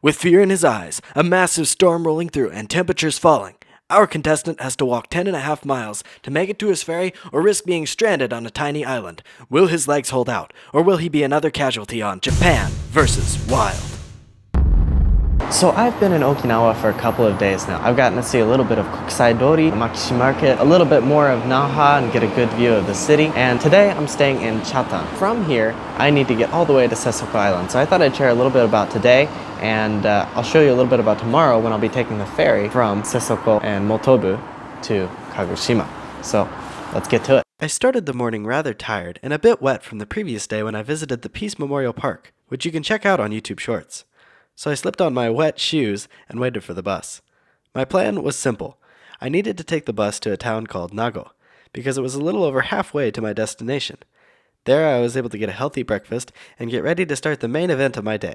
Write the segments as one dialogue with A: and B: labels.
A: With fear in his eyes, a massive storm rolling through, and temperatures falling, our contestant has to walk 10.5 miles to make it to his ferry or risk being stranded on a tiny island. Will his legs hold out, or will he be another casualty on Japan versus Wild?
B: So I've been in Okinawa for a couple of days now. I've gotten to see a little bit of Kokusai-dori, Makishi Market, a little bit more of Naha and get a good view of the city. And today I'm staying in Chatan. From here, I need to get all the way to Sesoko Island. So I thought I'd share a little bit about today, and I'll show you a little bit about tomorrow when I'll be taking the ferry from Sesoko and Motobu to Kagoshima. So let's get to it.
A: I started the morning rather tired and a bit wet from the previous day when I visited the Peace Memorial Park, which you can check out on YouTube Shorts. So I slipped on my wet shoes and waited for the bus. My plan was simple. I needed to take the bus to a town called Nago, because it was a little over halfway to my destination. There I was able to get a healthy breakfast and get ready to start the main event of my day.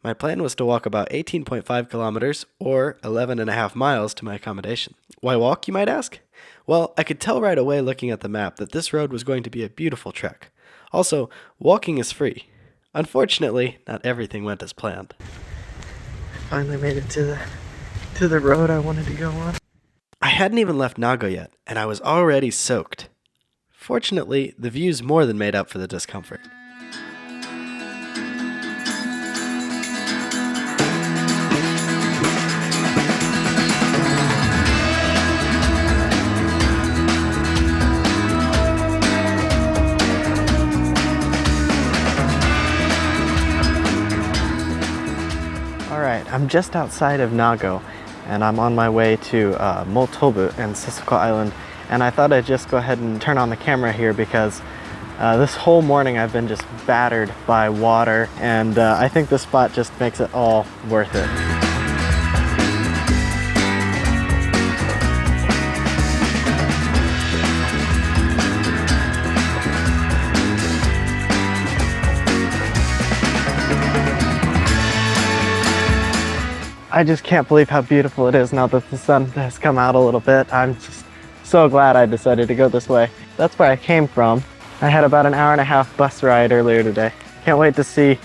A: My plan was to walk about 18.5 kilometers, or 11.5 miles, to my accommodation. Why walk, you might ask? Well, I could tell right away looking at the map that this road was going to be a beautiful trek. Also, walking is free. Unfortunately, not everything went as planned.
B: Finally made it to the road I wanted to go on.
A: I hadn't even left Nago yet, and I was already soaked. Fortunately, the views more than made up for the discomfort.
B: Alright, I'm just outside of Nago, and I'm on my way to Motobu and Sesoko Island, and I thought I'd just go ahead and turn on the camera here because this whole morning I've been just battered by water, and I think this spot just makes it all worth it. I just can't believe how beautiful it is now that the sun has come out a little bit. I'm just so glad I decided to go this way. That's where I came from. I had about an hour-and-a-half bus ride earlier today. Can't wait to see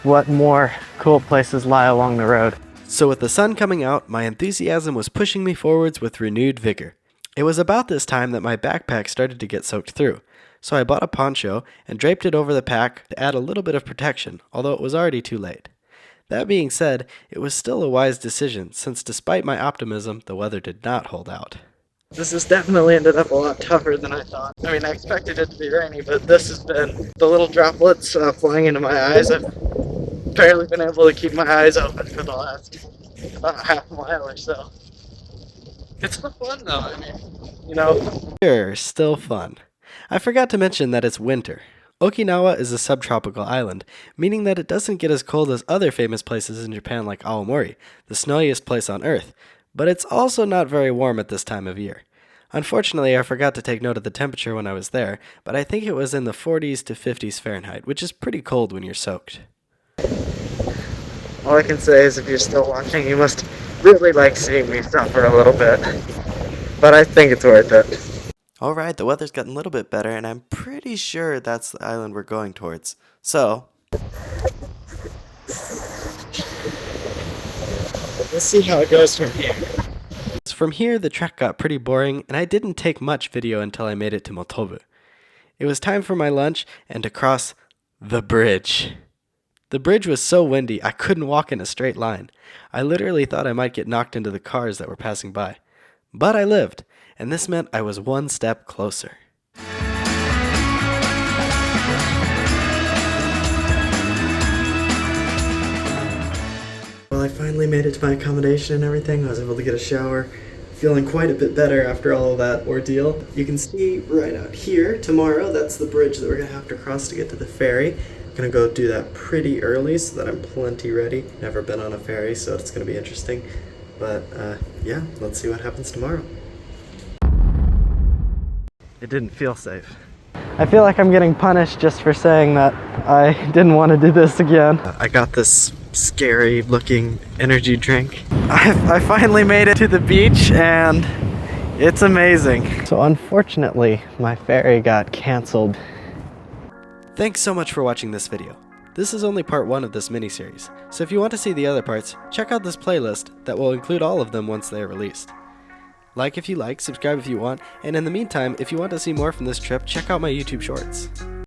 B: what more cool places lie along the road.
A: So with the sun coming out, my enthusiasm was pushing me forwards with renewed vigor. It was about this time that my backpack started to get soaked through. So I bought a poncho and draped it over the pack to add a little bit of protection, although it was already too late. That being said, it was still a wise decision, since despite my optimism, the weather did not hold out.
B: This has definitely ended up a lot tougher than I thought. I mean, I expected it to be rainy, but this has been the little droplets flying into my eyes. I've barely been able to keep my eyes open for the last about half a mile or so. It's fun though, I mean, you know.
A: Sure, still fun. I forgot to mention that it's winter. Okinawa is a subtropical island, meaning that it doesn't get as cold as other famous places in Japan like Aomori, the snowiest place on Earth, but it's also not very warm at this time of year. Unfortunately, I forgot to take note of the temperature when I was there, but I think it was in the 40s to 50s Fahrenheit, which is pretty cold when you're soaked.
B: All I can say is if you're still watching, you must really like seeing me suffer a little bit, but I think it's worth it.
A: Alright, the weather's gotten a little bit better, and I'm pretty sure that's the island we're going towards. So,
B: let's see how it goes from here.
A: From here, the trek got pretty boring, and I didn't take much video until I made it to Motobu. It was time for my lunch and to cross the bridge. The bridge was so windy, I couldn't walk in a straight line. I literally thought I might get knocked into the cars that were passing by. But I lived, and this meant I was one step closer.
B: Well, I finally made it to my accommodation and everything. I was able to get a shower. Feeling quite a bit better after all of that ordeal. You can see right out here, tomorrow, that's the bridge that we're gonna have to cross to get to the ferry. I'm gonna go do that pretty early so that I'm plenty ready. Never been on a ferry, so it's gonna be interesting. But yeah, let's see what happens tomorrow. It didn't feel safe. I feel like I'm getting punished just for saying that I didn't want to do this again. I got this scary looking energy drink. I finally made it to the beach and it's amazing. So unfortunately, my ferry got canceled.
A: Thanks so much for watching this video. This is only part 1 of this miniseries, so if you want to see the other parts, check out this playlist that will include all of them once they are released. Like if you like, subscribe if you want, and in the meantime, if you want to see more from this trip, check out my YouTube shorts.